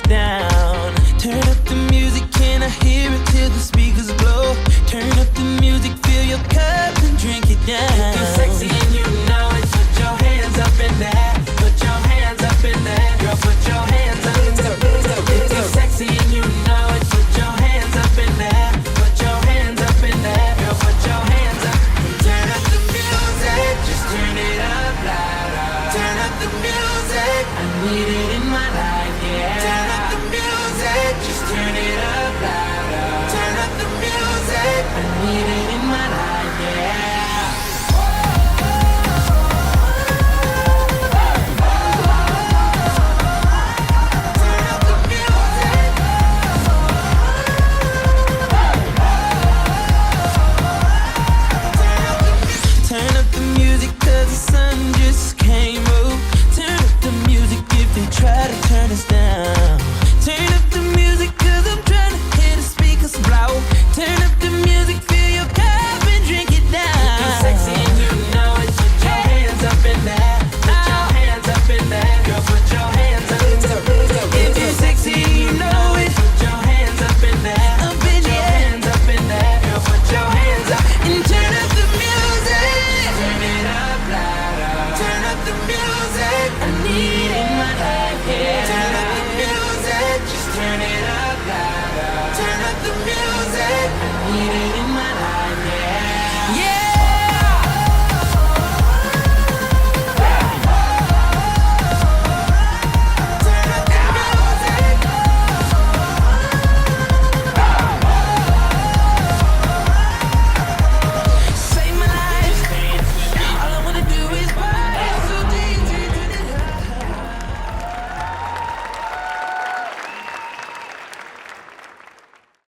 down. Turn up the music, can I hear it till the speakers blow? Turn up the music, fill your cup and drink it down. If you're sexy and you know it, put your hands up in there. Put your hands up in there. Girl, put your hands up in there. If you're sexy and you know it, put your hands up in there. Put your hands up in there. Girl, put your hands up. Turn up the music, just turn it up louder. Turn up the music, I need it in my life, yeah. Turn up the music, just turn it up louder. Turn up the music, I need it in my life, yeah. Turn up the music, cause the sun just came up. Turn up the music if they try to turn us down. Turn up the music, cause I'm trying to hear the speakers blow. Turn up the music, fill your cup and drink it down. If you're sexy and you know it, put your hands up in there. Put your hands up in there. Girl, put your hands up in there. If you're sexy and you know it, put your hands up in there. Up in your hands up in there. Girl, put your hands up and turn up the music. Turn it up louder. Turn up the music, I need it in my life, yeah. Turn up the music, just turn it up louder. Turn up the music, I need it